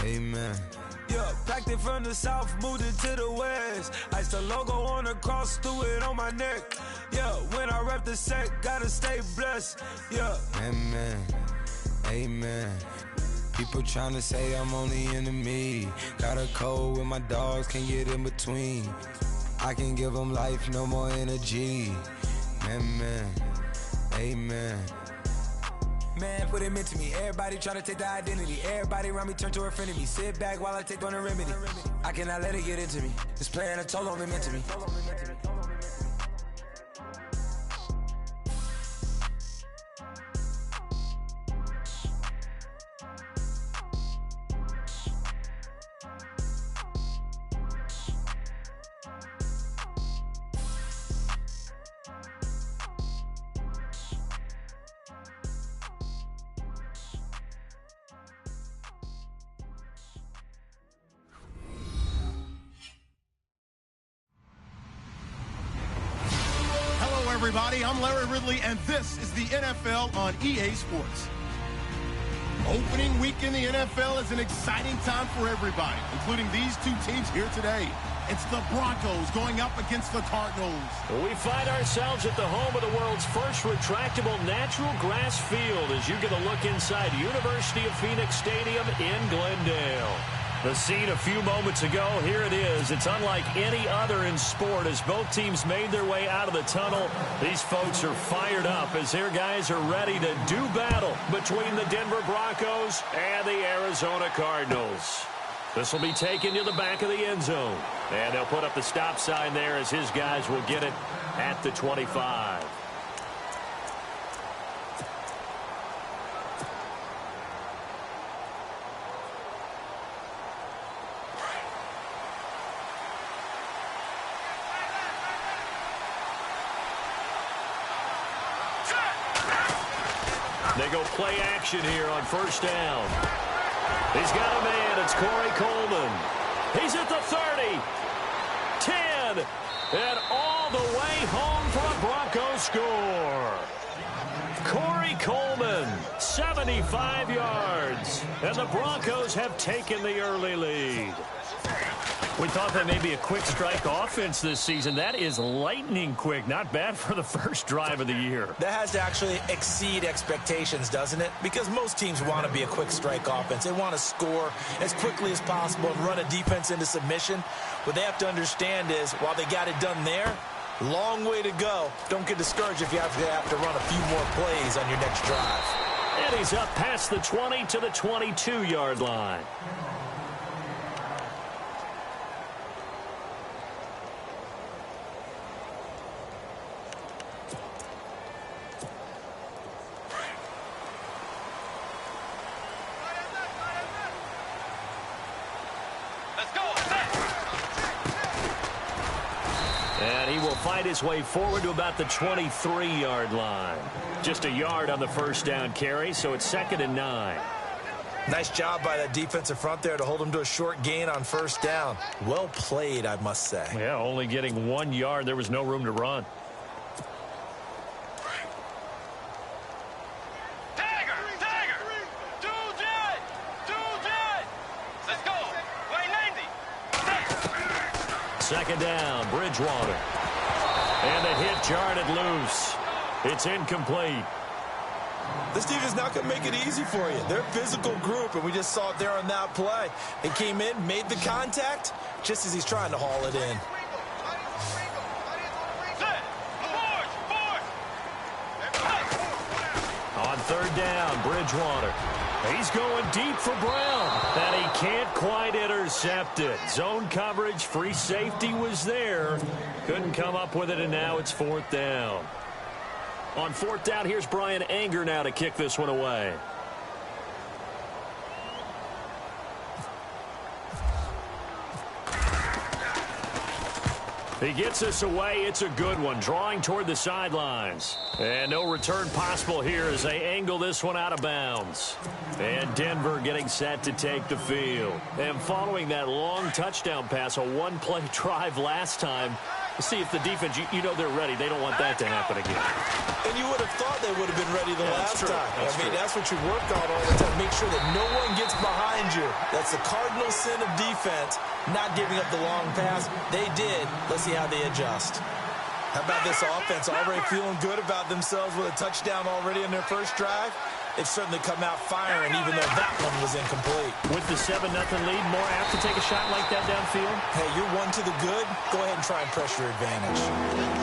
Amen. Yeah, packed it from the south, moved it to the west. Iced the logo on the cross, threw it on my neck. Yeah, when I rep the set, gotta stay blessed. Yeah. Amen. Amen. People tryna say I'm only enemy. Got a code with my dogs, can't get in between. I can give them life, no more energy. Amen. Amen. Man, what it meant to me. Everybody try to take the identity. Everybody around me turn to a friend of me. Sit back while I take on a remedy. I cannot let it get into me. This playing a toll on me meant to me. Everybody, I'm Larry Ridley, and this is the NFL on EA Sports. Opening week in the NFL is an exciting time for everybody, including these two teams here today. It's the Broncos going up against the Cardinals. We find ourselves at the home of the world's first retractable natural grass field as you get a look inside University of Phoenix Stadium in Glendale. The scene a few moments ago, here it is. It's unlike any other in sport as both teams made their way out of the tunnel. These folks are fired up as their guys are ready to do battle between the Denver Broncos and the Arizona Cardinals. This will be taken to the back of the end zone. And they'll put up the stop sign there as his guys will get it at the 25. They go play action here on first down. He's got a man. It's Corey Coleman. He's at the 30, 10, and all the way home for a Broncos score. Corey Coleman, 75 yards, and the Broncos have taken the early lead. We thought that may be a quick strike offense this season. That is lightning quick. Not bad for the first drive of the year. That has to actually exceed expectations, doesn't it? Because most teams want to be a quick strike offense. They want to score as quickly as possible and run a defense into submission. What they have to understand is, while they got it done there, long way to go. Don't get discouraged if you have to run a few more plays on your next drive. And he's up past the 20 to the 22-yard line. Fight his way forward to about the 23-yard line. Just a yard on the first down carry, so it's 2nd and 9. Nice job by that defensive front there to hold him to a short gain on first down. Well played, I must say. Yeah, only getting 1 yard. There was no room to run. Let's go. Way 90. Second down, Bridgewater. And the hit jarred it loose. It's incomplete. This team is not going to make it easy for you. They're a physical group, and we just saw it there on that play. They came in, made the contact, just as he's trying to haul it in. On third down, Bridgewater. He's going deep for Brown, and he can't quite intercept it. Zone coverage, free safety was there. Couldn't come up with it, and now it's 4th down. On 4th down, here's Brian Anger now to kick this one away. He gets us away. It's a good one, drawing toward the sidelines. And no return possible here as they angle this one out of bounds. And Denver getting set to take the field. And following that long touchdown pass, a one-play drive last time, See if the defense, you know they're ready. They don't want that to happen again. And you would have thought they would have been ready the last time. That's what you work on all the time. Make sure that no one gets behind you. That's the cardinal sin of defense, not giving up the long pass. They did. Let's see how they adjust. How about this offense? Already feeling good about themselves with a touchdown already in their first drive. They've certainly come out firing, even though that one was incomplete. With the 7-0 lead, more apt to take a shot like that downfield? Hey, you're one to the good. Go ahead and try and press your advantage.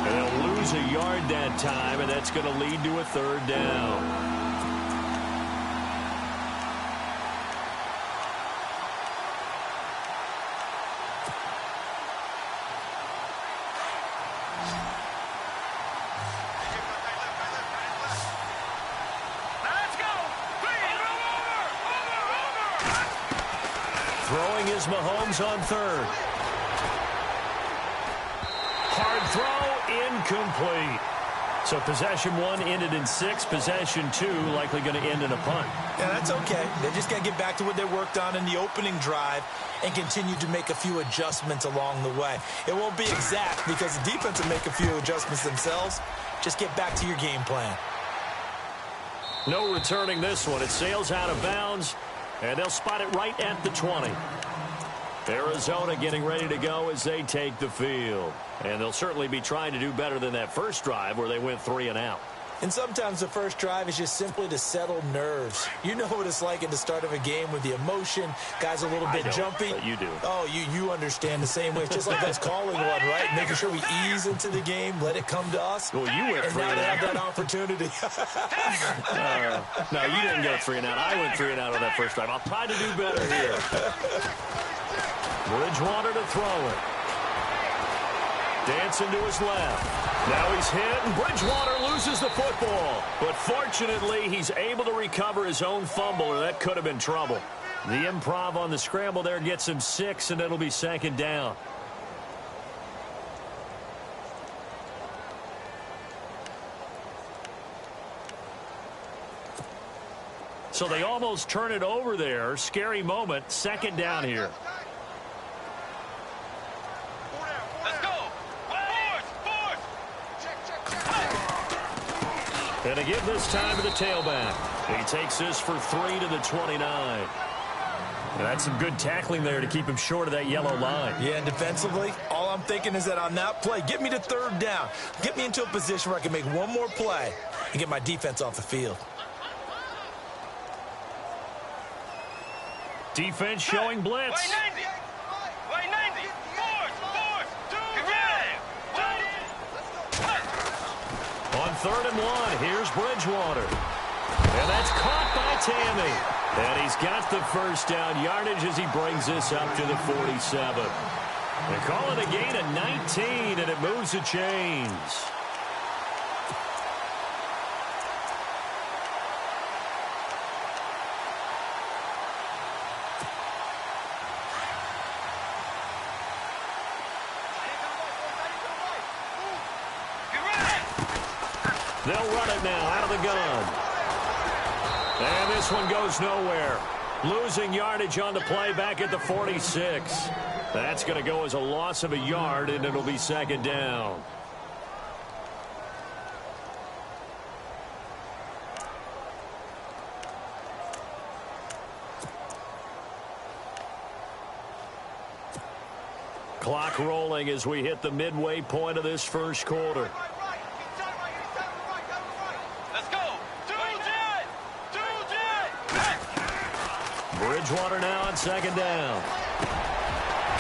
And they'll lose a yard that time, and that's going to lead to a 3rd down. Throwing is Mahomes on 3rd. Hard throw, incomplete. So possession 1 ended in 6. Possession 2 likely going to end in a punt. Yeah, that's okay. They just got to get back to what they worked on in the opening drive and continue to make a few adjustments along the way. It won't be exact because the defense will make a few adjustments themselves. Just get back to your game plan. No returning this one. It sails out of bounds, and they'll spot it right at the 20. Arizona getting ready to go as they take the field. And they'll certainly be trying to do better than that first drive where they went 3 and out. And sometimes the first drive is just simply to settle nerves. You know what it's like at the start of a game with the emotion. Guys a little bit jumpy. But you do. Oh, you understand the same way. It's just like us calling one, right? Making sure we ease into the game, let it come to us. Well, you went 3 and and out. out. That opportunity. No, you didn't go 3 and out. I went 3 and out on that first drive. I'll try to do better here. Bridgewater to throw it. Dancing to his left. Now he's hit, and Bridgewater loses the football. But fortunately, he's able to recover his own fumble, or that could have been trouble. The improv on the scramble there gets him 6, and it'll be 2nd down. So they almost turn it over there. Scary moment. 2nd down here. And a give this time to the tailback. He takes this for 3 to the 29. And that's some good tackling there to keep him short of that yellow line. Yeah, and defensively, all I'm thinking is that on that play, get me to 3rd down. Get me into a position where I can make one more play and get my defense off the field. Defense showing blitz. Way 90. Force. On 3rd and 1, here's Bridgewater. And that's caught by Tammy. And he's got the first down yardage as he brings this up to the 47. They call it a gain of 19, and it moves the chains. They'll run it now out of the gun. And this one goes nowhere. Losing yardage on the play back at the 46. That's going to go as a loss of a yard, and it'll be 2nd down. Clock rolling as we hit the midway point of this first quarter. Bridgewater now on 2nd down.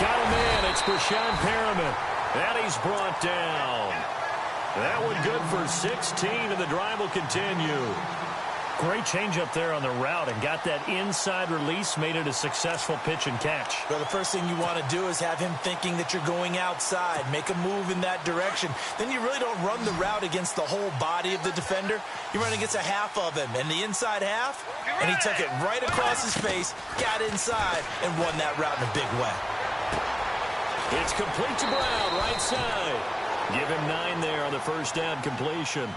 Got him in. It's Brashad Perriman. And he's brought down. That one good for 16, and the drive will continue. Great change up there on the route and got that inside release, made it a successful pitch and catch. Well, the first thing you want to do is have him thinking that you're going outside, make a move in that direction. Then you really don't run the route against the whole body of the defender. You run against a half of him, and the inside half, and he took it right across his face, got inside, and won that route in a big way. It's complete to Brown, right side. Give him 9 there on the first down completion.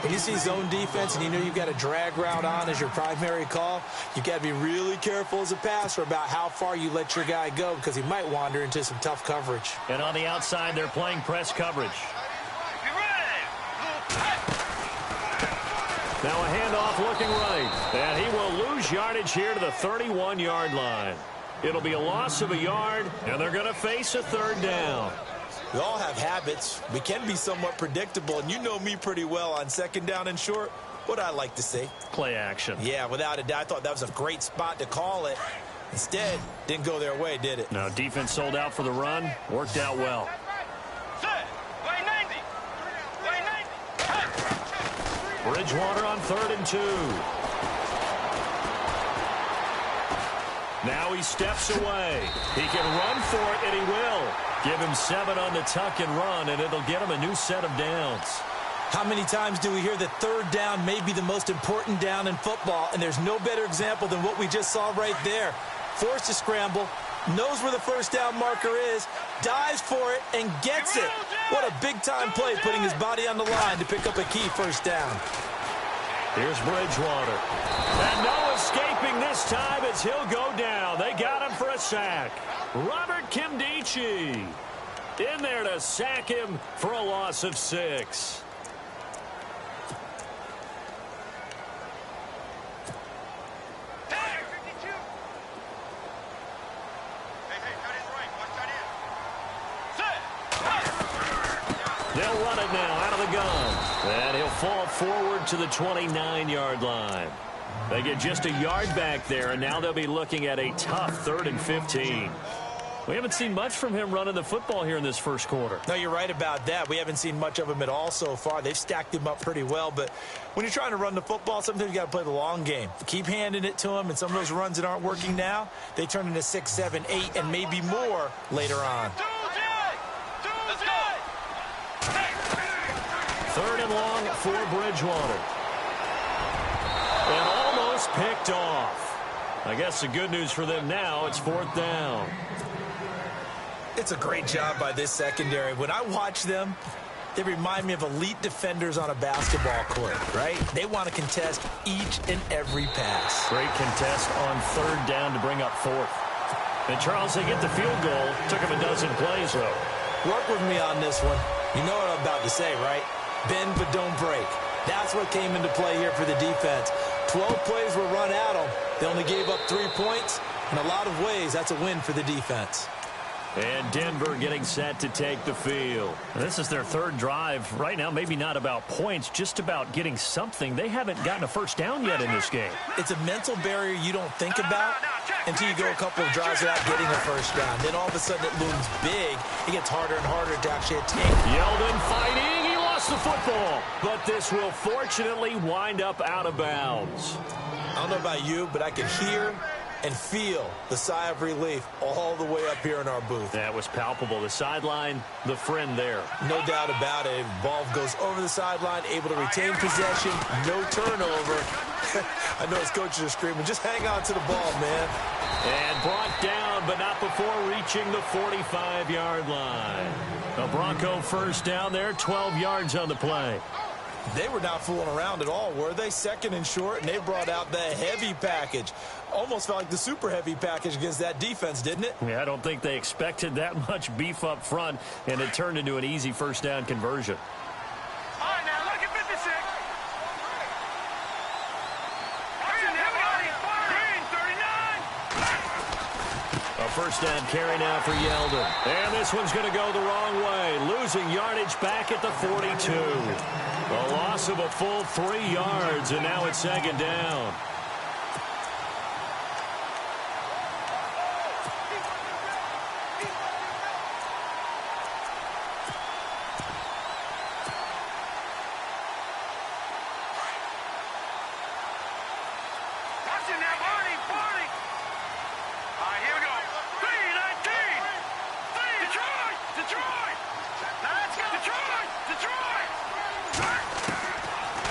When you see zone defense and you know you've got a drag route on as your primary call, you've got to be really careful as a passer about how far you let your guy go because he might wander into some tough coverage. And on the outside, they're playing press coverage. Now a handoff looking right. And he will lose yardage here to the 31-yard line. It'll be a loss of a yard, and they're going to face a third down. We all have habits. We can be somewhat predictable, and you know me pretty well on second down and short. What I like to say? Play action. Yeah, without a doubt. I thought that was a great spot to call it. Instead, didn't go their way, did it? No, defense sold out for the run. Worked out well. Bridgewater on 3rd and 2. Now he steps away. He can run for it, and he will. Give him 7 on the tuck and run, and it'll get him a new set of downs. How many times do we hear that third down may be the most important down in football, and there's no better example than what we just saw right there. Forced to scramble, knows where the first down marker is, dives for it, and gets it. What a big-time play, putting his body on the line to pick up a key first down. Here's Bridgewater. And no escaping this time as he'll go down. They got him for a sack. Robert Kimdichie in there to sack him for a loss of 6. They'll run it now out of the gun. And he'll fall forward to the 29-yard line. They get just a yard back there, and now they'll be looking at a tough 3rd and 15. We haven't seen much from him running the football here in this first quarter. No, you're right about that. We haven't seen much of him at all so far. They've stacked him up pretty well, but when you're trying to run the football, sometimes you got to play the long game. Keep handing it to him, and some of those runs that aren't working now, they turn into 6, 7, 8, and maybe more later on. 3rd and long for Bridgewater. And almost picked off. I guess the good news for them now, it's 4th down. It's a great job by this secondary. When I watch them, they remind me of elite defenders on a basketball court, right? They want to contest each and every pass. Great contest on 3rd down to bring up 4th. And Charles, they get the field goal. Took him a dozen plays, though. Work with me on this one. You know what I'm about to say, right? Bend but don't break. That's what came into play here for the defense. 12 plays were run at them. They only gave up 3 points. In a lot of ways, that's a win for the defense. And Denver getting set to take the field. This is their 3rd drive. Right now, maybe not about points, just about getting something. They haven't gotten a first down yet in this game. It's a mental barrier you don't think about until you go a couple of drives without getting a first down. Then all of a sudden it looms big. It gets harder and harder to actually attain. Yeldon fighting. He lost the football. But this will fortunately wind up out of bounds. I don't know about you, but I could hear and feel the sigh of relief all the way up here in our booth. That was palpable. The sideline, the friend there. No doubt about it. Ball goes over the sideline, able to retain possession, no turnover. I know his coaches are screaming, just hang on to the ball, man. And brought down, but not before reaching the 45-yard line. A Bronco first down there, 12 yards on the play. They were not fooling around at all, were they? 2nd and short, and they brought out the heavy package. Almost felt like the super heavy package against that defense, didn't it? Yeah, I don't think they expected that much beef up front, and it turned into an easy first down conversion. All right, now look at 56. A first down carry now for Yeldon. And this one's going to go the wrong way. Losing yardage back at the 42. A loss of a full 3 yards, and now it's 2nd down.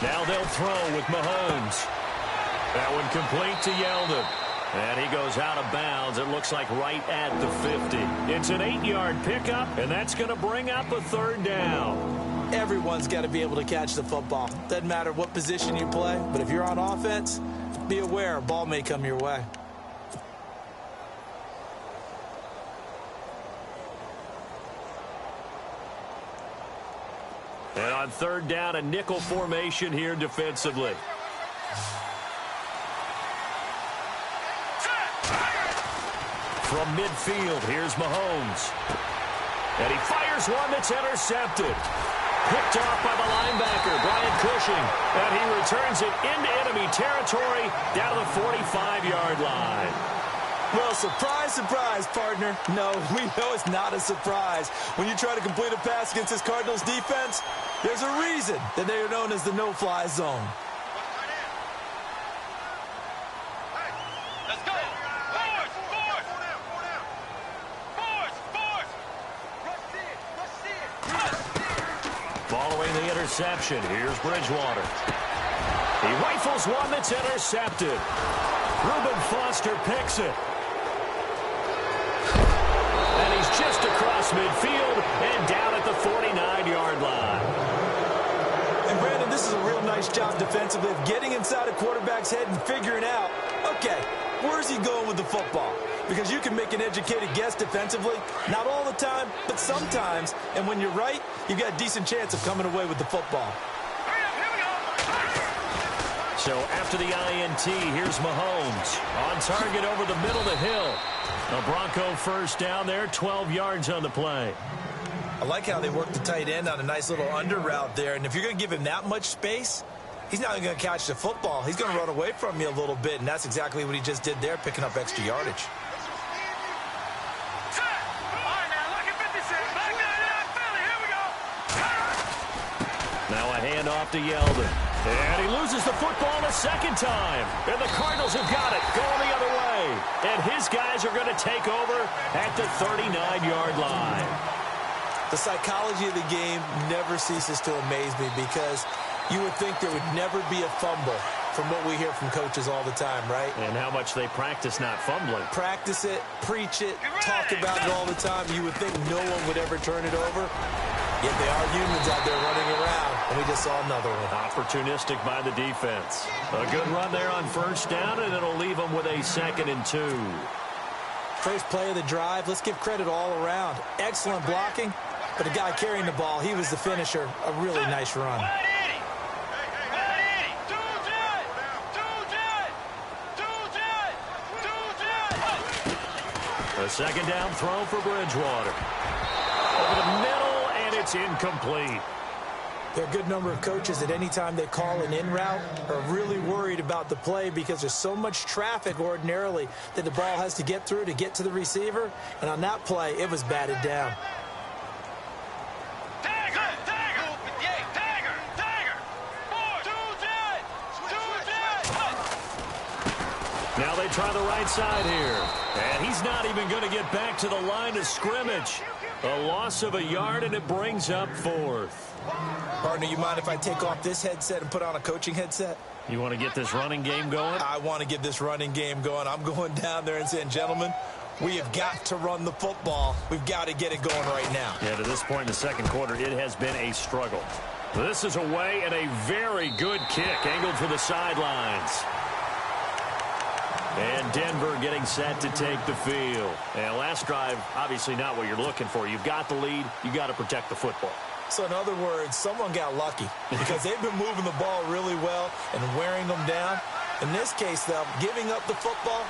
Now they'll throw with Mahomes. That one complete to Yeldon. And he goes out of bounds. It looks like right at the 50. It's an 8-yard pickup, and that's going to bring up a third down. Everyone's got to be able to catch the football. Doesn't matter what position you play, but if you're on offense, be aware a ball may come your way. And on third down, a nickel formation here defensively. From midfield, here's Mahomes. And he fires one that's intercepted. Picked off by the linebacker, Brian Cushing. And he returns it into enemy territory down to the 45-yard line. Well, surprise, surprise, partner. No, we know it's not a surprise. When you try to complete a pass against this Cardinals defense, there's a reason that they are known as the no-fly zone. Following the interception, here's Bridgewater. He rifles one that's intercepted. Reuben Foster picks it. And he's just across midfield and down at the 49-yard line. And, Brandon, this is a real nice job defensively of getting inside a quarterback's head and figuring out, okay, where's he going with the football? Because you can make an educated guess defensively, not all the time, but sometimes. And when you're right, you've got a decent chance of coming away with the football. So after the INT, here's Mahomes. On target over the middle of the hill. A Bronco first down there, 12 yards on the play. I like how they work the tight end on a nice little under route there. And if you're going to give him that much space, he's not going to catch the football. He's going to run away from you a little bit, and that's exactly what he just did there, picking up extra yardage. Now a handoff to Yeldon. And he loses the football a second time. And the Cardinals have got it, going the other way. And his guys are going to take over at the 39-yard line. The psychology of the game never ceases to amaze me because you would think there would never be a fumble from what we hear from coaches all the time, right? And how much they practice not fumbling. Practice it, preach it, talk about it all the time. You would think no one would ever turn it over. Yet they are humans out there running around, and we just saw another one. Opportunistic by the defense. A good run there on first down, and it'll leave them with a 2nd and 2. First play of the drive, let's give credit all around. Excellent blocking, but the guy carrying the ball, he was the finisher. A really nice run. A second down throw for Bridgewater. Over the middle, and it's incomplete. There are a good number of coaches that any time they call an in route are really worried about the play because there's so much traffic ordinarily that the ball has to get through to get to the receiver. And on that play, it was batted down. Now they try the right side here. And he's not even going to get back to the line of scrimmage. A loss of a yard, and it brings up 4th. Partner, you mind if I take off this headset and put on a coaching headset? You want to get this running game going? I want to get this running game going. I'm going down there and saying, gentlemen, we have got to run the football. We've got to get it going right now. Yeah, to this point in the second quarter, it has been a struggle. This is away, and a very good kick angled for the sidelines. And Denver getting set to take the field. And last drive, obviously not what you're looking for. You've got the lead. You've got to protect the football. So in other words, someone got lucky because they've been moving the ball really well and wearing them down. In this case, though, giving up the football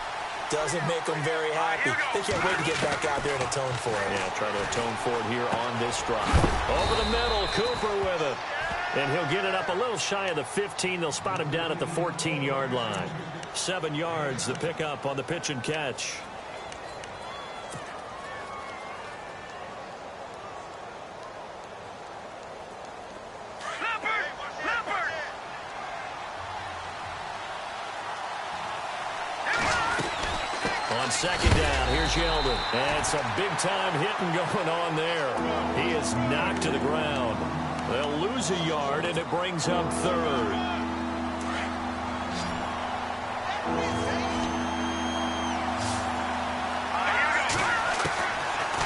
doesn't make them very happy. They can't wait to get back out there and atone for it. Yeah, try to atone for it here on this drive. Over the middle, Cooper with it. And he'll get it up a little shy of the 15. They'll spot him down at the 14-yard line. 7 yards, the pickup on the pitch and catch. On second down, here's Yeldon. And some big-time hitting going on there. He is knocked to the ground. They'll lose a yard, and it brings up 3rd.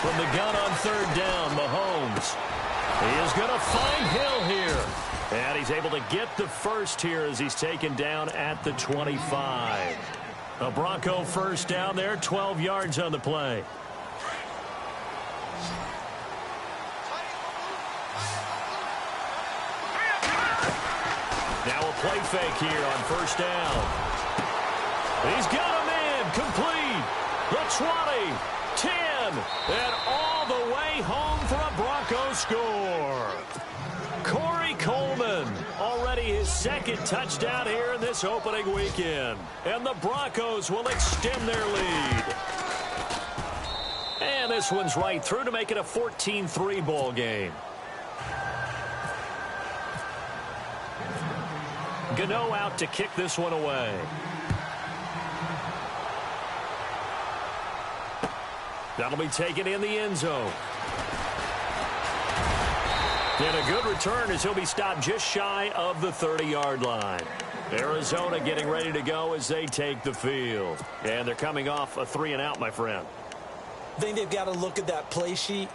From the gun on third down, Mahomes. He is going to find Hill here. And he's able to get the first here as he's taken down at the 25. A Bronco first down there, 12 yards on the play. Now a play fake here on first down. He's got him in, complete. The 20, 10, and all the way home for a Bronco score. Corey Coleman, already his second touchdown here in this opening weekend. And the Broncos will extend their lead. And this one's right through to make it a 14-3 ball game. Gano out to kick this one away. That'll be taken in the end zone. And a good return as he'll be stopped just shy of the 30-yard line. Arizona getting ready to go as they take the field. And they're coming off a 3-and-out, my friend. I think they've got to look at that play sheet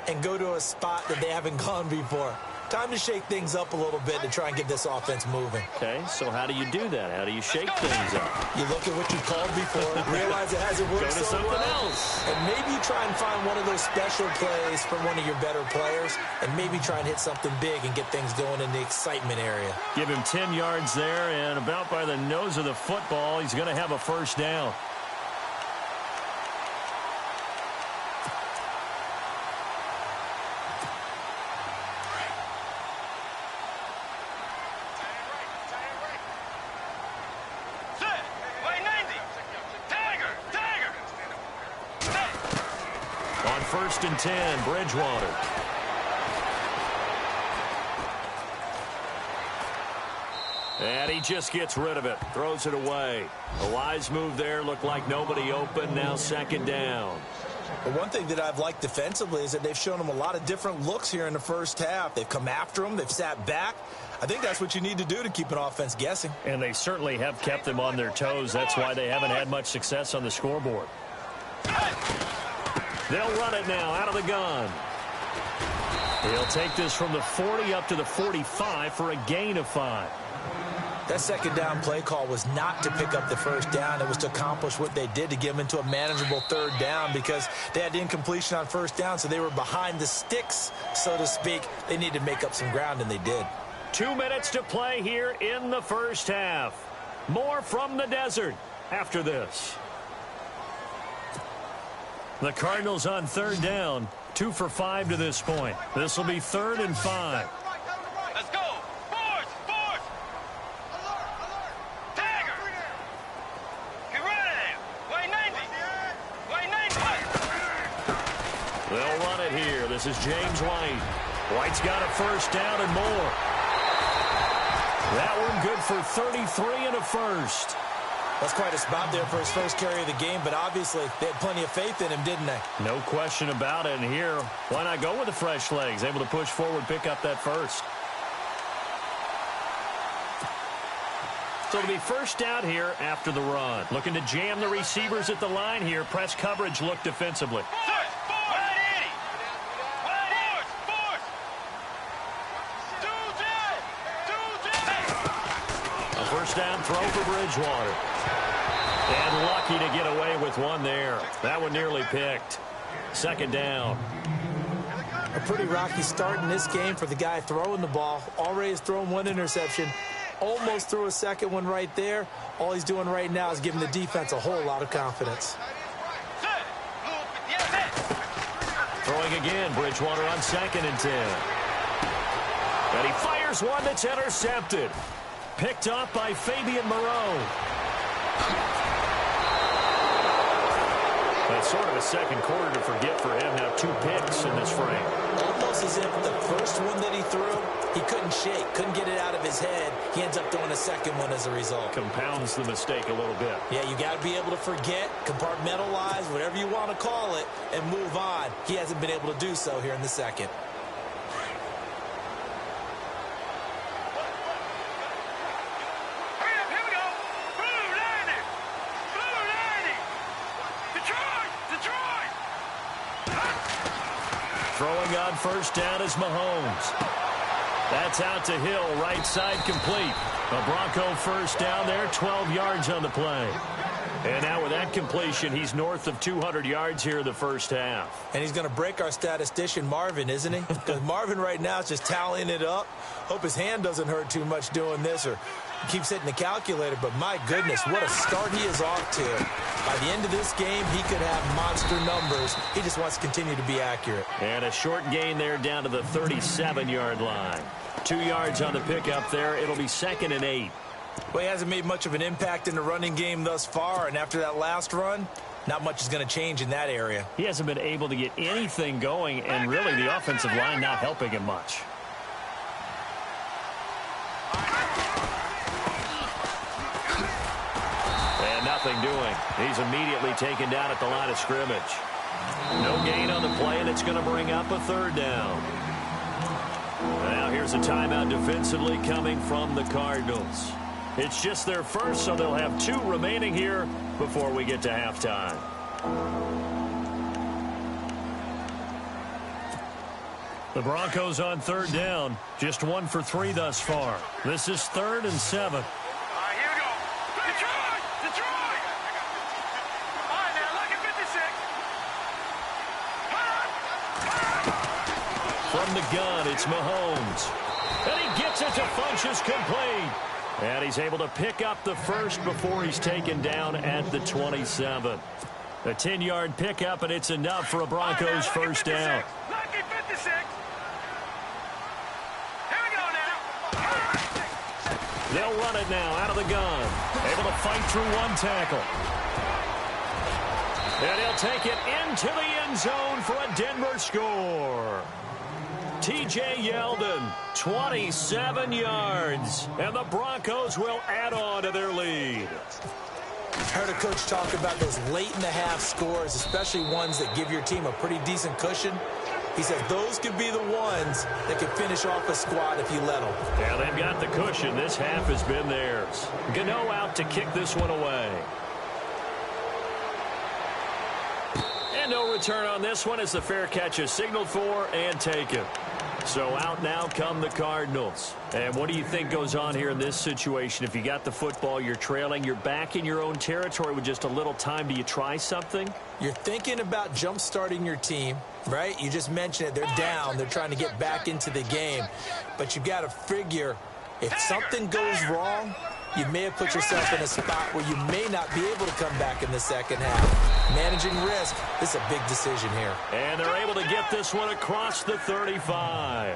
and go to a spot that they haven't gone before. Time to shake things up a little bit to try and get this offense moving. Okay, so how do you do that? How do you shake things up? You look at what you called before, realize it hasn't worked Go to so something well, else. and maybe you try and find one of those special plays from one of your better players, and maybe try and hit something big and get things going in the excitement area. Give him 10 yards there, and about by the nose of the football, he's going to have a first down. First and 10, Bridgewater. And he just gets rid of it, throws it away. A wise move there, looked like nobody open, now second down. Well, one thing that I've liked defensively is that they've shown them a lot of different looks here in the first half. They've come after them, they've sat back. I think that's what you need to do to keep an offense guessing. And they certainly have kept them on their toes. That's why they haven't had much success on the scoreboard. They'll run it now out of the gun. He'll take this from the 40 up to the 45 for a gain of 5. That second down play call was not to pick up the first down. It was to accomplish what they did, to get them into a manageable third down, because they had incompletion on first down, so they were behind the sticks, so to speak. They needed to make up some ground, and they did. 2 minutes to play here in the first half. More from the desert after this. The Cardinals on third down, 2 for 5 to this point. This will be 3rd and 5. Let's go. Force. Tiger. Get rid of him. White 90. They'll run it here. This is James White. White's got a first down and more. That one good for 33 and a first. That's quite a spot there for his first carry of the game, but obviously they had plenty of faith in him, didn't they? No question about it. And here, why not go with the fresh legs? Able to push forward, pick up that first. So it'll be first down here after the run. Looking to jam the receivers at the line here. Press coverage look defensively. A first down throw for Bridgewater. And lucky to get away with one there. That one nearly picked. Second down. A pretty rocky start in this game for the guy throwing the ball. Already has thrown one interception. Almost threw a second one right there. All he's doing right now is giving the defense a whole lot of confidence. Throwing again, Bridgewater on 2nd and 10. And he fires one that's intercepted. Picked up by Fabian Moreau. That's sort of a second quarter to forget for him. Now 2 picks in this frame. Almost as if the first one that he threw, he couldn't shake, couldn't get it out of his head. He ends up throwing a second one as a result. Compounds the mistake a little bit. Yeah, you got to be able to forget, compartmentalize, whatever you want to call it, and move on. He hasn't been able to do so here in the second. Detroit! Throwing on first down is Mahomes. That's out to Hill, right side complete. A Bronco first down there, 12 yards on the play. And now with that completion, he's north of 200 yards here in the first half. And he's going to break our statistician, Marvin, isn't he? Because Marvin right now is just tallying it up. Hope his hand doesn't hurt too much doing this, or he keeps hitting the calculator. But my goodness, what a start he is off to. By the end of this game, he could have monster numbers. He just wants to continue to be accurate. And a short gain there down to the 37-yard line. 2 yards on the pickup there. It'll be 2nd and 8. Well, he hasn't made much of an impact in the running game thus far, and after that last run, not much is going to change in that area. He hasn't been able to get anything going, and really the offensive line not helping him much. And nothing doing. He's immediately taken down at the line of scrimmage. No gain on the play, and it's going to bring up a 3rd down. Now here's a timeout defensively coming from the Cardinals. It's just their first, so they'll have 2 remaining here before we get to halftime. The Broncos on 3rd down. Just 1 for 3 thus far. This is 3rd and 7. All right, here we go. Detroit! Detroit! All right, now, look at 56. From the gun, it's Mahomes. And he gets it to Funchess complete. And he's able to pick up the first before he's taken down at the 27. A 10-yard pickup, and it's enough for a Broncos first down. Lucky 56. Here we go now. They'll run it now out of the gun. Able to fight through 1 tackle. And he'll take it into the end zone for a Denver score. T.J. Yeldon, 27 yards, and the Broncos will add on to their lead. Heard a coach talk about those late-in-the-half scores, especially ones that give your team a pretty decent cushion. He said those could be the ones that could finish off a squad if you let them. Yeah, they've got the cushion. This half has been theirs. Gano out to kick this one away. And no return on this one as the fair catch is signaled for and taken. So out now come the Cardinals. And what do you think goes on here in this situation? If you got the football, you're trailing, you're back in your own territory with just a little time. Do you try something? You're thinking about jump-starting your team, right? You just mentioned it. They're down. They're trying to get back into the game. But you've got to figure if something goes wrong, you may have put yourself in a spot where you may not be able to come back in the second half. Managing risk, this is a big decision here. And they're able to get this one across the 35.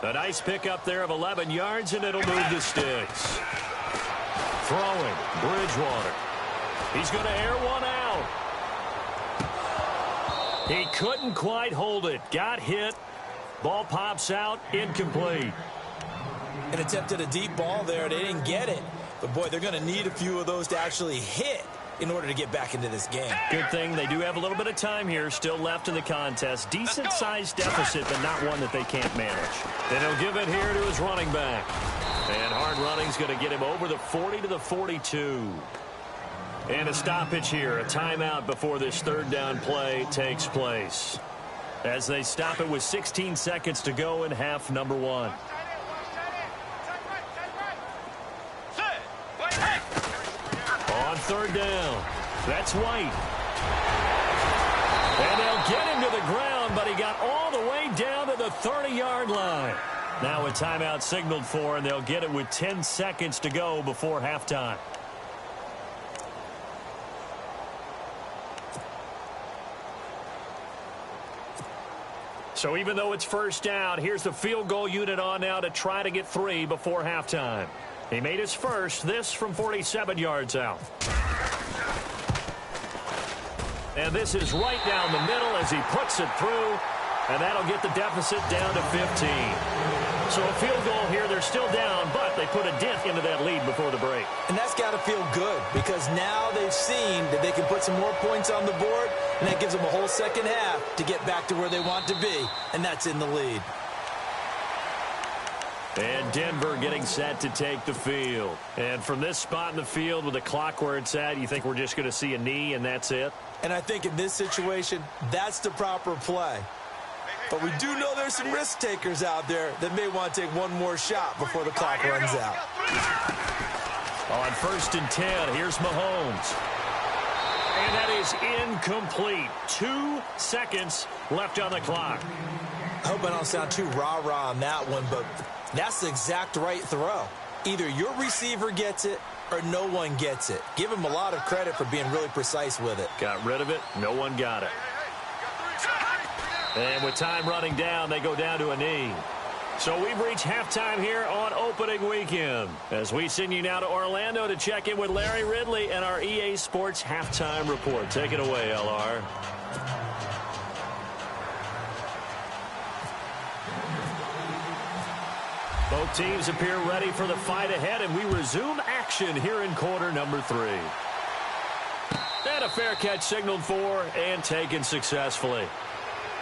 A nice pickup there of 11 yards, and it'll move the sticks. Throwing, Bridgewater. He's going to air one out. He couldn't quite hold it. Got hit. Ball pops out, incomplete. And attempted a deep ball there. They didn't get it. But, boy, they're going to need a few of those to actually hit in order to get back into this game. Good thing they do have a little bit of time here still left in the contest. Decent-sized deficit, but not one that they can't manage. And he'll give it here to his running back. And hard running's going to get him over the 40 to the 42. And a stoppage here, a timeout before this 3rd down play takes place. As they stop it with 16 seconds to go in half number 1. On 3rd down, that's White. And they'll get him to the ground, but he got all the way down to the 30-yard line. Now a timeout signaled for, and they'll get it with 10 seconds to go before halftime. So even though it's first down, here's the field goal unit on now to try to get 3 before halftime. He made his first, this from 47 yards out. And this is right down the middle as he puts it through, and that'll get the deficit down to 15. So a field goal here, they're still down, but they put a dent into that lead before the break. And that's got to feel good because now they've seen that they can put some more points on the board, and that gives them a whole second half to get back to where they want to be, and that's in the lead. And Denver getting set to take the field. And from this spot in the field with the clock where it's at, you think we're just going to see a knee and that's it? And I think in this situation, that's the proper play. But we do know there's some risk takers out there that may want to take one more shot before the clock runs out. On 1st and 10, here's Mahomes. And that is incomplete. 2 seconds left on the clock. I hope I don't sound too rah-rah on that one, but that's the exact right throw. Either your receiver gets it or no one gets it. Give him a lot of credit for being really precise with it. Got rid of it. No one got it. And with time running down, they go down to a knee. So we've reached halftime here on opening weekend. As we send you now to Orlando to check in with Larry Ridley and our EA Sports halftime report. Take it away, LR. Both teams appear ready for the fight ahead, and we resume action here in quarter number 3. And a fair catch signaled for and taken successfully.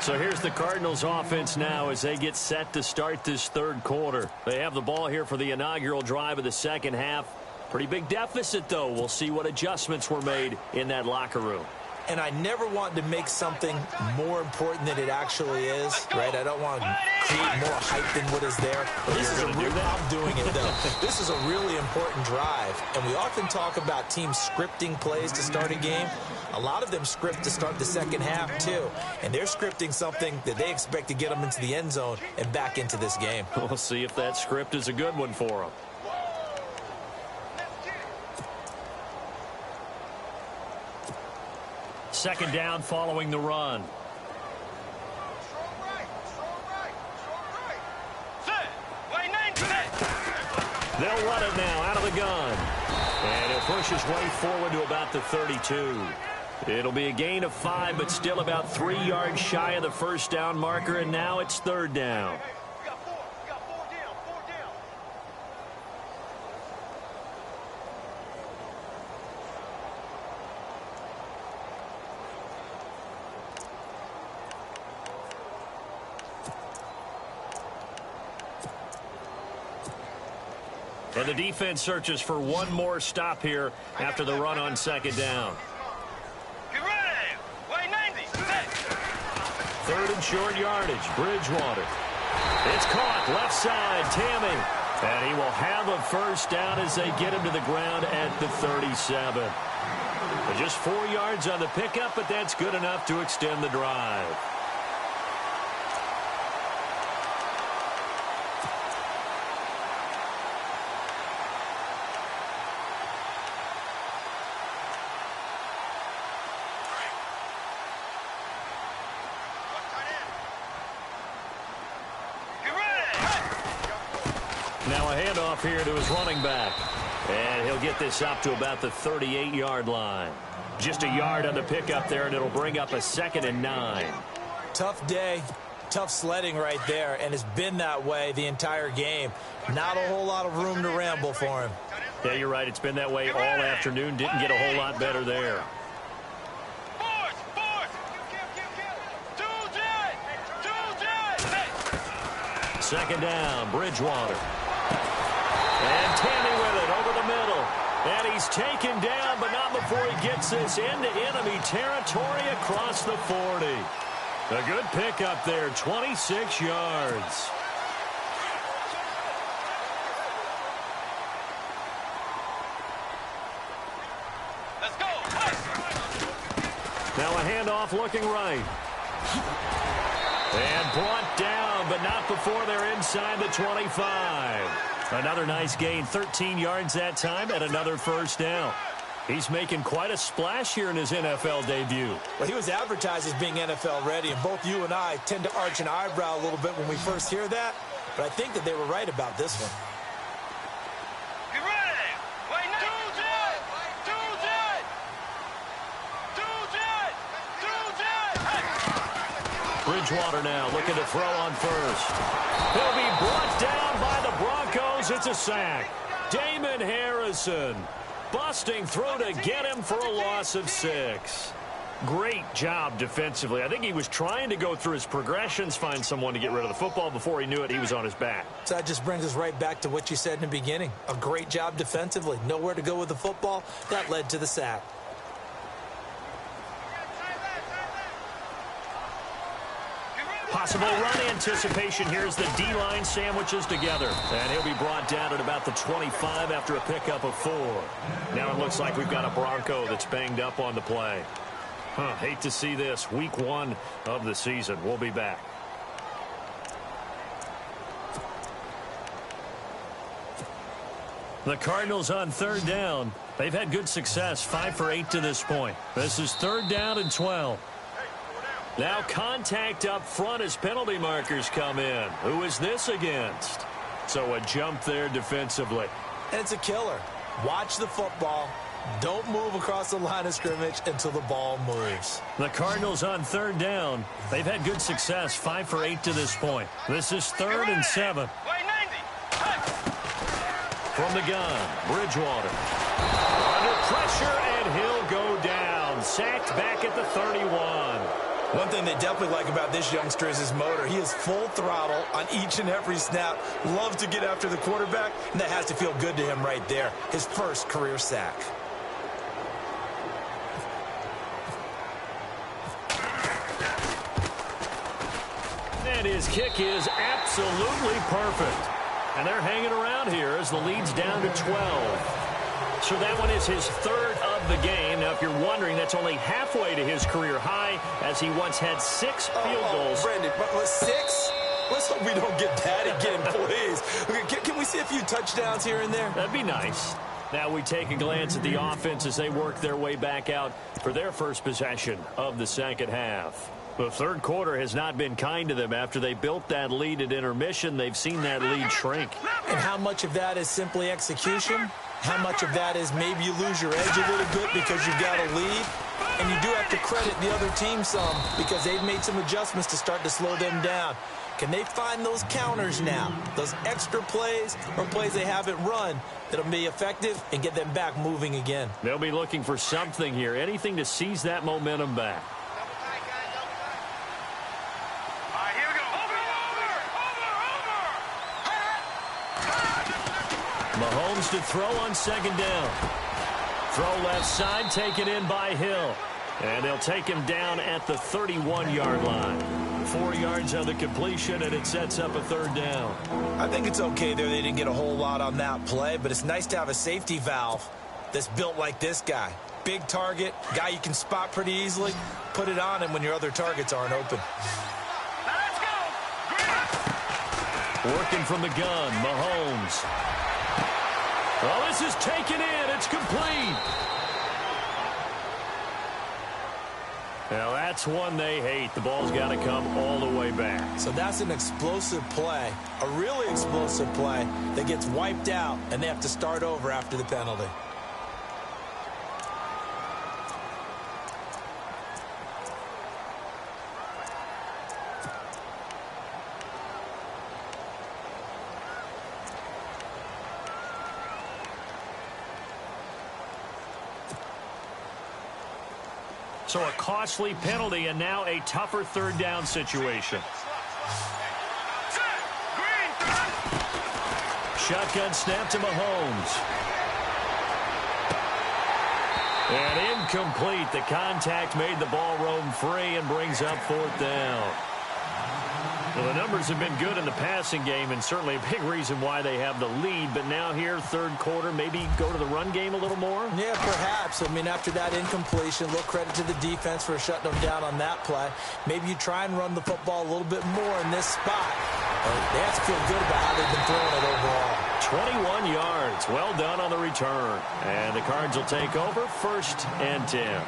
So here's the Cardinals offense now as they get set to start this third quarter. They have the ball here for the inaugural drive of the second half. Pretty big deficit, though. We'll see what adjustments were made in that locker room. And I never want to make something more important than it actually is, right? I don't want to create more hype than what is there. But this is a real, I'm doing it, though. This is a really important drive. And we often talk about teams scripting plays to start a game. A lot of them script to start the second half, too. And they're scripting something that they expect to get them into the end zone and back into this game. We'll see if that script is a good one for them. Second down following the run. They'll run it now out of the gun. And he'll push his way forward to about the 32. It'll be a gain of 5, but still about 3 yards shy of the first down marker, and now it's third down. And the defense searches for one more stop here after the run on second down. Third and short yardage, Bridgewater. It's caught, left side, Tammy. And he will have a first down as they get him to the ground at the 37. Just 4 yards on the pickup, but that's good enough to extend the drive. Now a handoff here to his running back. And he'll get this up to about the 38-yard line. Just a yard on the pickup there, and it'll bring up a 2nd and 9. Tough day, tough sledding right there, and it's been that way the entire game. Not a whole lot of room to ramble for him. Yeah, you're right. It's been that way all afternoon. Didn't get a whole lot better there. Second down, Bridgewater. And Tammy with it over the middle. And he's taken down, but not before he gets this into enemy territory across the 40. A good pickup there, 26 yards. Now a handoff looking right. And brought down, but not before they're inside the 25. Another nice gain, 13 yards that time, and another first down. He's making quite a splash here in his NFL debut. Well, he was advertised as being NFL ready, and both you and I tend to arch an eyebrow a little bit when we first hear that, but I think that they were right about this one. Bridgewater now looking to throw on first. He'll be brought down by the Broncos. It's a sack. Damon Harrison busting through to get him for a loss of 6. Great job defensively. I think he was trying to go through his progressions, find someone to get rid of the football. Before he knew it, he was on his back. So that just brings us right back to what you said in the beginning. A great job defensively. Nowhere to go with the football. That led to the sack. Possible run anticipation. Here's the D-line sandwiches together. And he'll be brought down at about the 25 after a pickup of 4. Now it looks like we've got a Bronco that's banged up on the play. Hate to see this. Week 1 of the season. We'll be back. The Cardinals on 3rd down. They've had good success, 5 for 8 to this point. This is 3rd down and 12. Now contact up front as penalty markers come in. Who is this against? So a jump there defensively. And it's a killer. Watch the football. Don't move across the line of scrimmage until the ball moves. The Cardinals on 3rd down. They've had good success, 5 for 8 to this point. This is 3rd and 7. From the gun, Bridgewater. Under pressure, and he'll go down. Sacked back at the 31. One thing they definitely like about this youngster is his motor. He is full throttle on each and every snap. Loves to get after the quarterback, and that has to feel good to him right there. His first career sack. And his kick is absolutely perfect. And they're hanging around here as the lead's down to 12. So that one is his 3rd of the game. Now, if you're wondering, that's only halfway to his career high, as he once had 6 field goals. Brandon, but 6? Let's hope we don't get that again, please. Can we see a few touchdowns here and there? That'd be nice. Now we take a glance at the offense as they work their way back out for their first possession of the second half. The 3rd quarter has not been kind to them. After they built that lead at intermission, they've seen that lead shrink. And how much of that is simply execution? How much of that is maybe you lose your edge a little bit because you've got a lead? And you do have to credit the other team some because they've made some adjustments to start to slow them down. Can they find those counters now, those extra plays or plays they haven't run that'll be effective and get them back moving again? They'll be looking for something here, anything to seize that momentum back. Mahomes to throw on 2nd down. Throw left side, taken in by Hill. And they'll take him down at the 31-yard line. 4 yards on the completion, and it sets up a 3rd down. I think it's okay there. They didn't get a whole lot on that play, but it's nice to have a safety valve that's built like this guy. Big target, guy you can spot pretty easily. Put it on him when your other targets aren't open. Let's go. Working from the gun, Mahomes. Well, this is taken in. It's complete. Now, that's one they hate. The ball's got to come all the way back. So that's an explosive play, a really explosive play that gets wiped out, and they have to start over after the penalty. So a costly penalty and now a tougher 3rd down situation. Shotgun snap to Mahomes. And incomplete. The contact made the ball roam free and brings up 4th down. Well, the numbers have been good in the passing game and certainly a big reason why they have the lead. But now here, 3rd quarter, maybe go to the run game a little more? Yeah, perhaps. I mean, after that incompletion, a little credit to the defense for shutting them down on that play. Maybe you try and run the football a little bit more in this spot. They have to feel good about how they've been throwing it overall. 21 yards. Well done on the return. And the Cards will take over 1st and 10.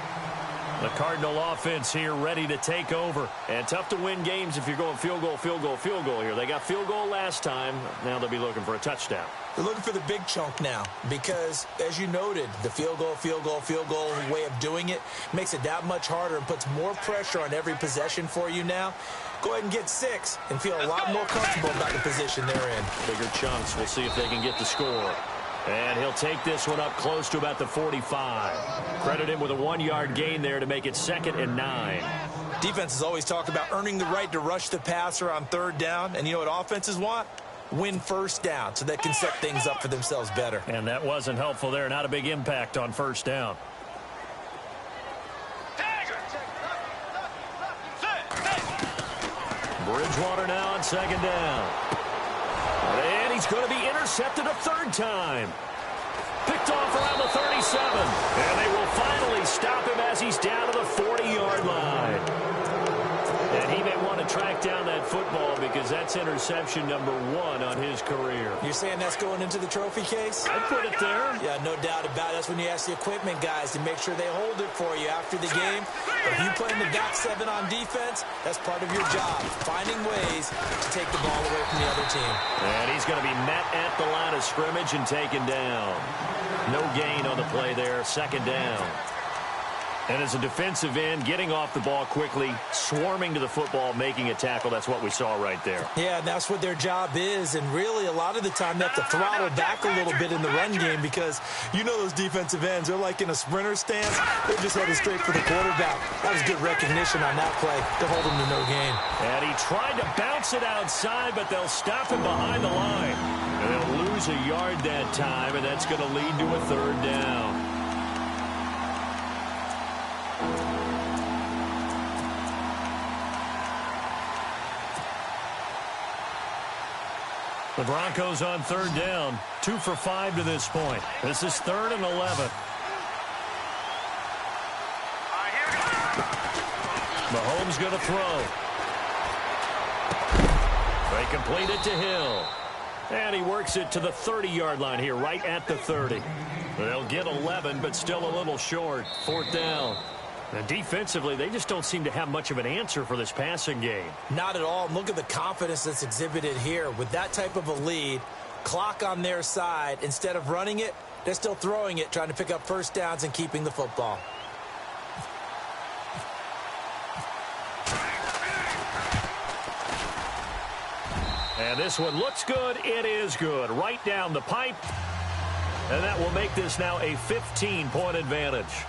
The Cardinal offense here ready to take over. And tough to win games if you're going field goal, field goal, field goal here. They got field goal last time. Now they'll be looking for a touchdown. They're looking for the big chunk now because, as you noted, the field goal, field goal, field goal way of doing it makes it that much harder and puts more pressure on every possession for you now. Go ahead and get 6 and feel a lot more comfortable about the position they're in. Bigger chunks. We'll see if they can get the score. And he'll take this one up close to about the 45. Credit him with a 1-yard gain there to make it 2nd and 9. Defense has always talked about earning the right to rush the passer on 3rd down. And you know what offenses want? Win 1st down so they can set things up for themselves better. And that wasn't helpful there. Not a big impact on 1st down. Bridgewater now on second down. And he's going to be intercepted a third time. Picked off around the 37. And they will finally stop him as he's down to the 40-yard line. And he may want to track down that football because that's interception number 1 on his career. You're saying that's going into the trophy case? I'd put it there. Yeah, no doubt about it. That's when you ask the equipment guys to make sure they hold it for you after the game. But if you play in the back 7 on defense, that's part of your job, finding ways to take the ball away from the other team. And he's going to be met at the line of scrimmage and taken down. No gain on the play there, second down. And as a defensive end, getting off the ball quickly, swarming to the football, making a tackle, that's what we saw right there. Yeah, and that's what their job is. And really, a lot of the time, they have to throttle back a little bit in the run game because you know those defensive ends, they're like in a sprinter stance. They're just headed straight for the quarterback. That was good recognition on that play to hold him to no gain. And he tried to bounce it outside, but they'll stop him behind the line. And they'll lose a yard that time, and that's going to lead to a third down. The Broncos on third down, 2 for 5 to this point. This is 3rd and 11. Mahomes going to throw. They complete it to Hill. And he works it to the 30-yard line here, right at the 30. They'll get 11, but still a little short. 4th down. And defensively, they just don't seem to have much of an answer for this passing game. Not at all. Look at the confidence that's exhibited here. With that type of a lead, clock on their side, instead of running it, they're still throwing it, trying to pick up first downs and keeping the football. And this one looks good. It is good. Right down the pipe. And that will make this now a 15-point advantage.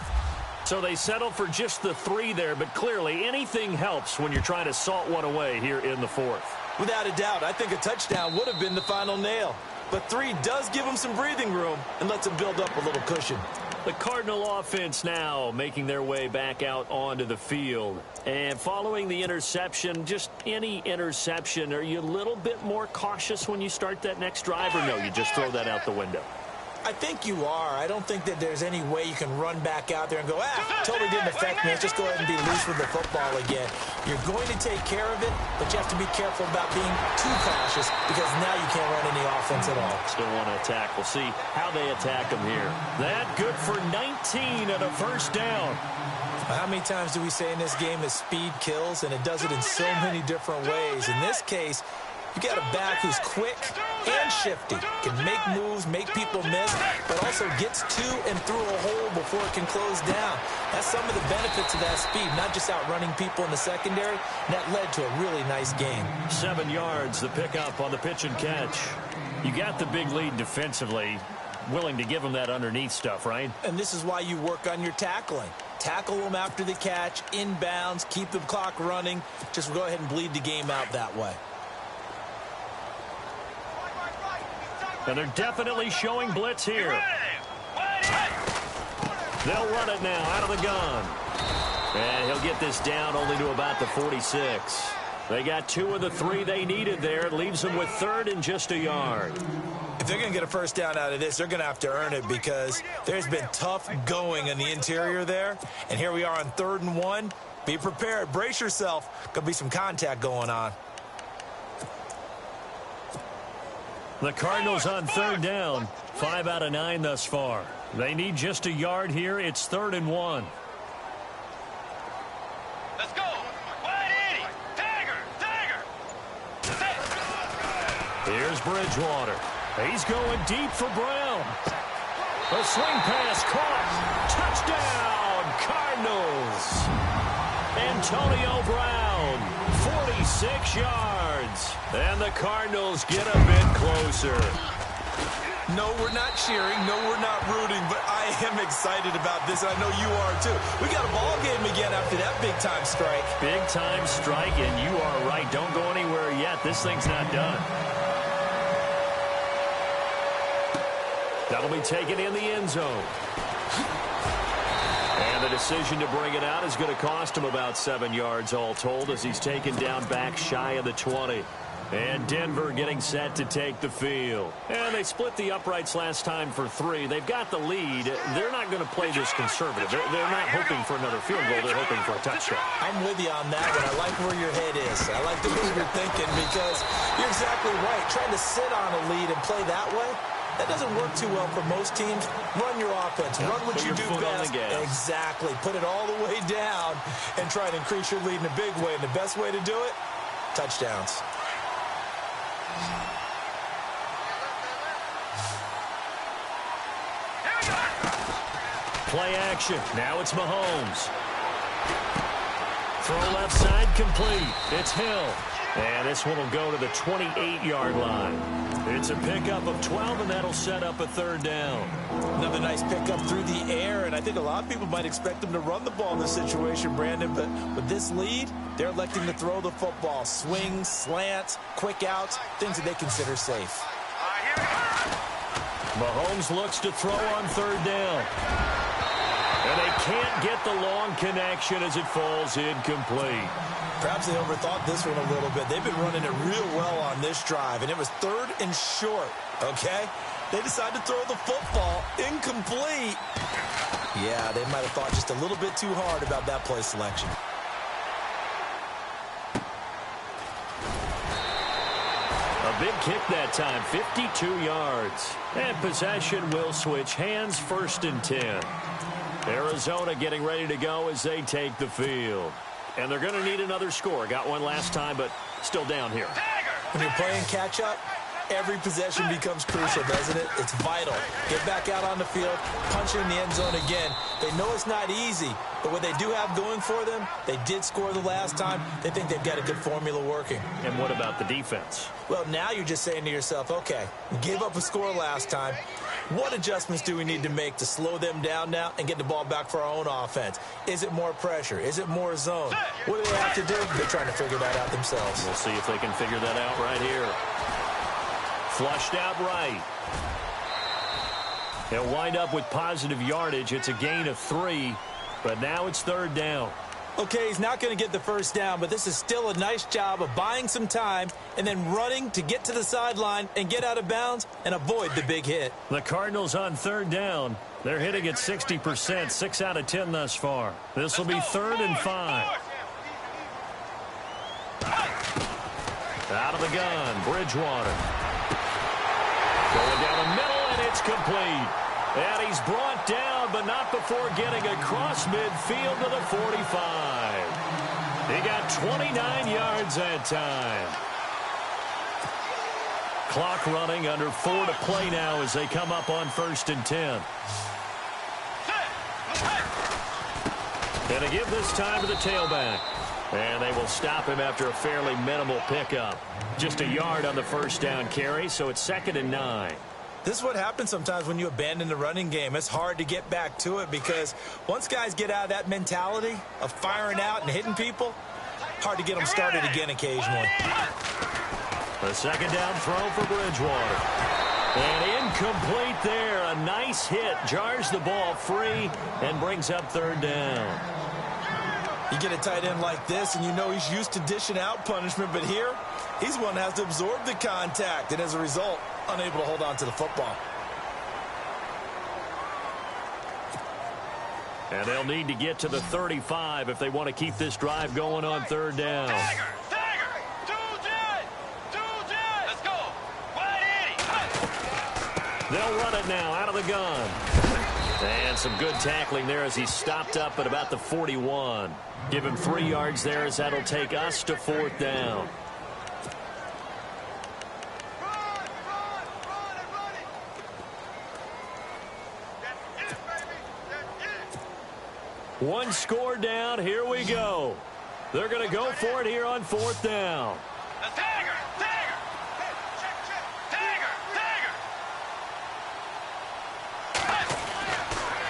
So they settle for just the 3 there, but clearly anything helps when you're trying to salt one away here in the 4th. Without a doubt, I think a touchdown would have been the final nail. But 3 does give them some breathing room and lets them build up a little cushion. The Cardinal offense now making their way back out onto the field. And following the interception, just any interception, are you a little bit more cautious when you start that next drive, or no, you just throw that out the window? I think you are. I don't think that there's any way you can run back out there and go, totally didn't affect me. Let's just go ahead and be loose with the football again. You're going to take care of it, but you have to be careful about being too cautious because now you can't run any offense at all. Still want to attack. We'll see how they attack them here. That good for 19 and a first down. How many times do we say in this game that speed kills, and it does it in so many different ways? In this case, you got a back who's quick and shifty, can make moves, make people miss, but also gets to and through a hole before it can close down. That's some of the benefits of that speed, not just outrunning people in the secondary. That led to a really nice game. 7 yards, the pickup on the pitch and catch. You got the big lead defensively, willing to give them that underneath stuff, right? And this is why you work on your tackling. Tackle them after the catch, inbounds, keep the clock running. Just go ahead and bleed the game out that way. And they're definitely showing blitz here. They'll run it now out of the gun. And he'll get this down only to about the 46. They got 2 of the 3 they needed there. It leaves them with 3rd and just a yard. If they're going to get a first down out of this, they're going to have to earn it because there's been tough going in the interior there. And here we are on 3rd and 1. Be prepared. Brace yourself. Going to be some contact going on. The Cardinals on 3rd down. 5 out of 9 thus far. They need just a yard here. It's 3rd and 1. Let's go. Wide 80. Dagger. Here's Bridgewater. He's going deep for Brown. A swing pass caught. Touchdown, Cardinals. Antonio Brown, 46 yards. And the Cardinals get a bit closer. No, we're not cheering. No, we're not rooting. But I am excited about this, and I know you are too. We got a ball game again after that big-time strike. Big-time strike, and you are right. Don't go anywhere yet. This thing's not done. That'll be taken in the end zone. And the decision to bring it out is going to cost him about 7 yards all told as he's taken down back shy of the 20. And Denver getting set to take the field. And they split the uprights last time for 3. They've got the lead. They're not going to play this conservative. They're not hoping for another field goal. They're hoping for a touchdown. I'm with you on that one. I like where your head is. I like the way you're thinking because you're exactly right. Trying to sit on a lead and play that way, that doesn't work too well for most teams. Run your offense. Run what you do best. Exactly. Put it all the way down and try to increase your lead in a big way. And the best way to do it, touchdowns. Play action. Now it's Mahomes. Throw left side complete. It's Hill. And this one will go to the 28-yard line. It's a pickup of 12, and that'll set up a 3rd down. Another nice pickup through the air, and I think a lot of people might expect them to run the ball in this situation, Brandon, but with this lead, they're electing to throw the football. Swings, slants, quick outs, things that they consider safe. Mahomes looks to throw on 3rd down. And they can't get the long connection as it falls incomplete. Perhaps they overthought this one a little bit. They've been running it real well on this drive, and it was 3rd and short, okay? They decided to throw the football incomplete. Yeah, they might have thought just a little bit too hard about that play selection. A big kick that time, 52 yards. And possession will switch hands, 1st and 10. Arizona getting ready to go as they take the field. And they're going to need another score. Got one last time, but still down here. When you're playing catch-up, every possession becomes crucial, doesn't it? It's vital. Get back out on the field, punch it in the end zone again. They know it's not easy, but what they do have going for them, they did score the last time. They think they've got a good formula working. And what about the defense? Well, now you're just saying to yourself, okay, we gave up a score last time. What adjustments do we need to make to slow them down now and get the ball back for our own offense? Is it more pressure? Is it more zone? What do they have to do? They're trying to figure that out themselves. We'll see if they can figure that out right here. Flushed out right. They'll wind up with positive yardage. It's a gain of 3, but now it's 3rd down. Okay, he's not going to get the 1st down, but this is still a nice job of buying some time and then running to get to the sideline and get out of bounds and avoid the big hit. The Cardinals on 3rd down. They're hitting at 60%, 6 out of 10 thus far. This will be 3rd and 5. Out of the gun, Bridgewater. Going down the middle, and it's complete. And he's brought down, but not before getting across midfield to the 45. He got 29 yards that time. Clock running, under 4 to play now as they come up on 1st and 10. And a give this time to the tailback. And they will stop him after a fairly minimal pickup. Just a yard on the 1st down carry, so it's 2nd and 9. This is what happens sometimes when you abandon the running game. It's hard to get back to it because once guys get out of that mentality of firing out and hitting people, hard to get them started again occasionally. A 2nd down throw for Bridgewater. And incomplete there. A nice hit. Jars the ball free and brings up 3rd down. You get a tight end like this, and you know he's used to dishing out punishment, but here, he's one that has to absorb the contact, and as a result, unable to hold on to the football. And they'll need to get to the 35 if they want to keep this drive going on 3rd down. Let's go. They'll run it now out of the gun. And some good tackling there as he stopped up at about the 41. Give him 3 yards there as that'll take us to 4th down. One score down. Here we go. They're going to go for it here on 4th down.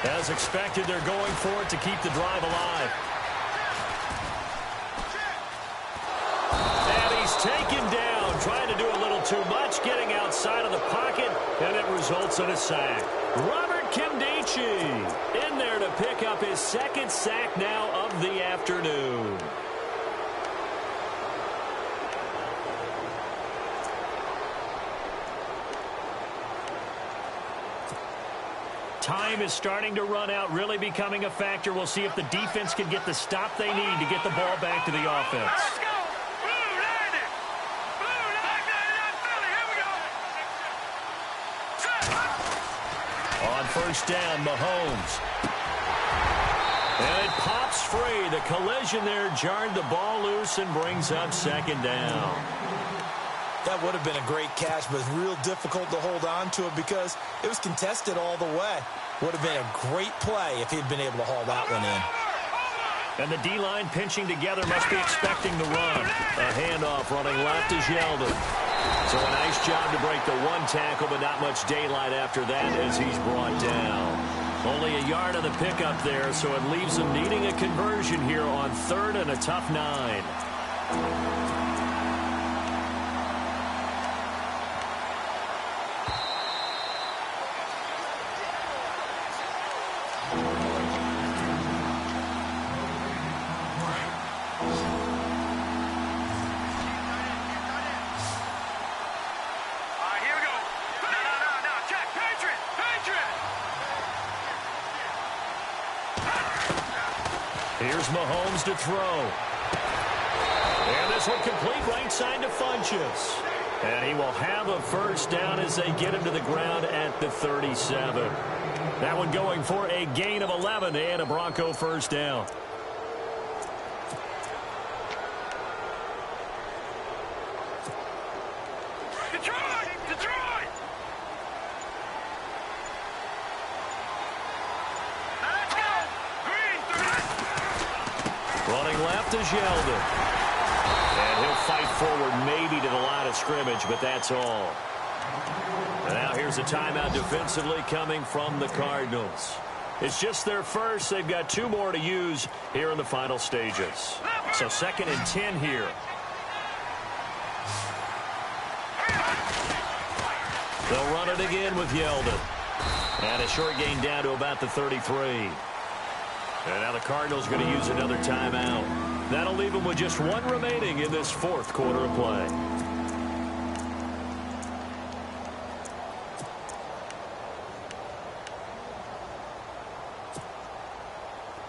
As expected, they're going for it to keep the drive alive. And he's taken down, trying to do a little too much, getting outside of the pocket, and it results in a sack. Robert Kimdich in there to pick up his second sack now of the afternoon. Time is starting to run out, really becoming a factor. We'll see if the defense can get the stop they need to get the ball back to the offense. Let's go. Blue landed. Blue landed. Philly. Here we go. Set. On first down, Mahomes. And it pops free. The collision there jarred the ball loose and brings up second down. That would have been a great catch, but it's real difficult to hold on to it because it was contested all the way. Would have been a great play if he'd been able to haul that one in. And the D-line pinching together must be expecting the run. A handoff running left is Yeldon. So a nice job to break the one tackle, but not much daylight after that as he's brought down. Only a yard of the pickup there, so it leaves him needing a conversion here on 3rd and a tough 9. Here's Mahomes to throw. And this one complete right side to Funchess. And he will have a first down as they get him to the ground at the 37. That one going for a gain of 11 and a Bronco first down. Running left is Yeldon. And he'll fight forward maybe to the line of scrimmage, but that's all. And now here's a timeout defensively coming from the Cardinals. It's just their first. They've got 2 more to use here in the final stages. So 2nd and 10 here. They'll run it again with Yeldon. And a short gain down to about the 33. And now the Cardinals are going to use another timeout. That'll leave them with just 1 remaining in this 4th quarter of play.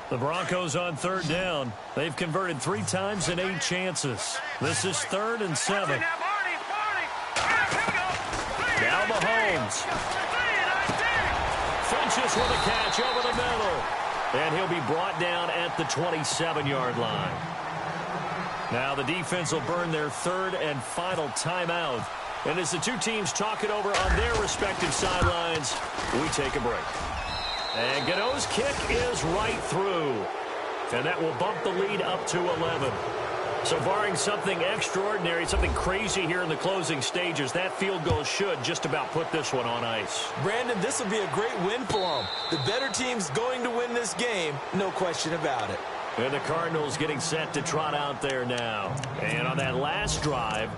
The Broncos on 3rd down. They've converted 3 times in 8 chances. This is 3rd and 7. Now Mahomes. Funchess with a catch over the middle. And he'll be brought down at the 27-yard line. Now the defense will burn their 3rd and final timeout. And as the 2 teams talk it over on their respective sidelines, we take a break. And Gano's kick is right through. And that will bump the lead up to 11. So barring something extraordinary, something crazy here in the closing stages, that field goal should just about put this one on ice. Brandon, this will be a great win for them. The better team's going to win this game, no question about it. And the Cardinals getting set to trot out there now. And on that last drive,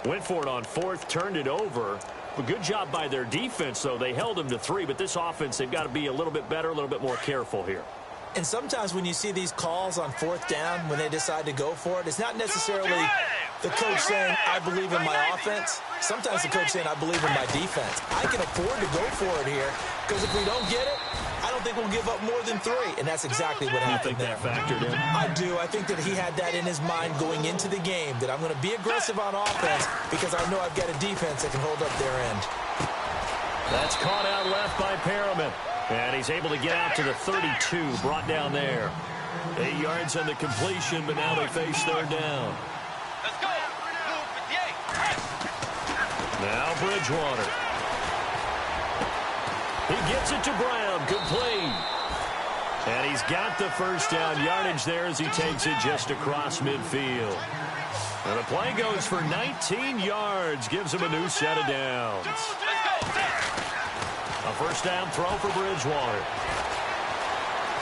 went for it on 4th, turned it over. A good job by their defense, though. They held them to 3, but this offense, they've got to be a little bit better, a little bit more careful here. And sometimes when you see these calls on 4th down, when they decide to go for it, it's not necessarily the coach saying, I believe in my offense. Sometimes the coach saying, I believe in my defense. I can afford to go for it here because if we don't get it, I don't think we'll give up more than 3. And that's exactly what happened there. You think that factored in? I do. I think that he had that in his mind going into the game, that I'm going to be aggressive on offense because I know I've got a defense that can hold up their end. That's caught out left by Perriman. And he's able to get out to the 32, brought down there. 8 yards on the completion, but now they face 3rd down. Let's go. Now Bridgewater. He gets it to Brown, complete. And he's got the first down yardage there as he takes it just across midfield. And the play goes for 19 yards, gives him a new set of downs. A first down throw for Bridgewater.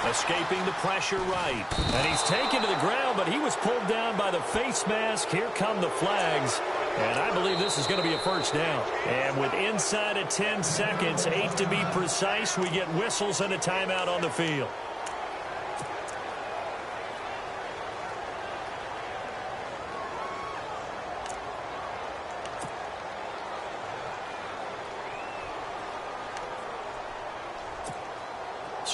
Escaping the pressure right. And he's taken to the ground, but he was pulled down by the face mask. Here come the flags. And I believe this is going to be a first down. And with inside of 10 seconds, 8 to be precise, we get whistles and a timeout on the field.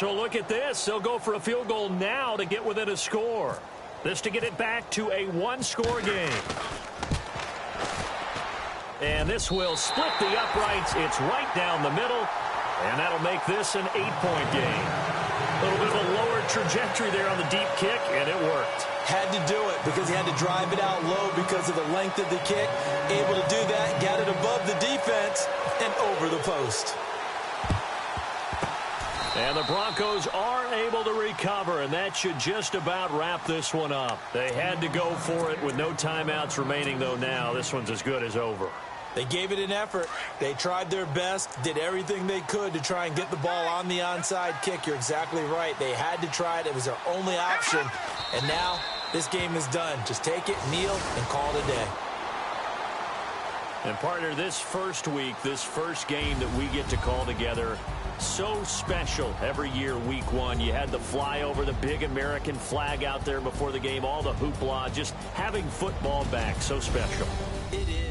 So look at this. They'll go for a field goal now to get within a score. This to get it back to a one-score game. And this will split the uprights. It's right down the middle. And that'll make this an 8-point game. A little bit of a lower trajectory there on the deep kick, and it worked. Had to do it because he had to drive it out low because of the length of the kick. Able to do that, got it above the defense, and over the post. And the Broncos are able to recover, and that should just about wrap this one up. They had to go for it with no timeouts remaining, though now. This one's as good as over. They gave it an effort. They tried their best, did everything they could to try and get the ball on the onside kick. You're exactly right. They had to try it. It was their only option. And now this game is done. Just take it, kneel, and call it a day. And partner, this first week, this first game that we get to call together, so special every year, week one. You had the flyover, the big American flag out there before the game, all the hoopla, just having football back, so special. It is.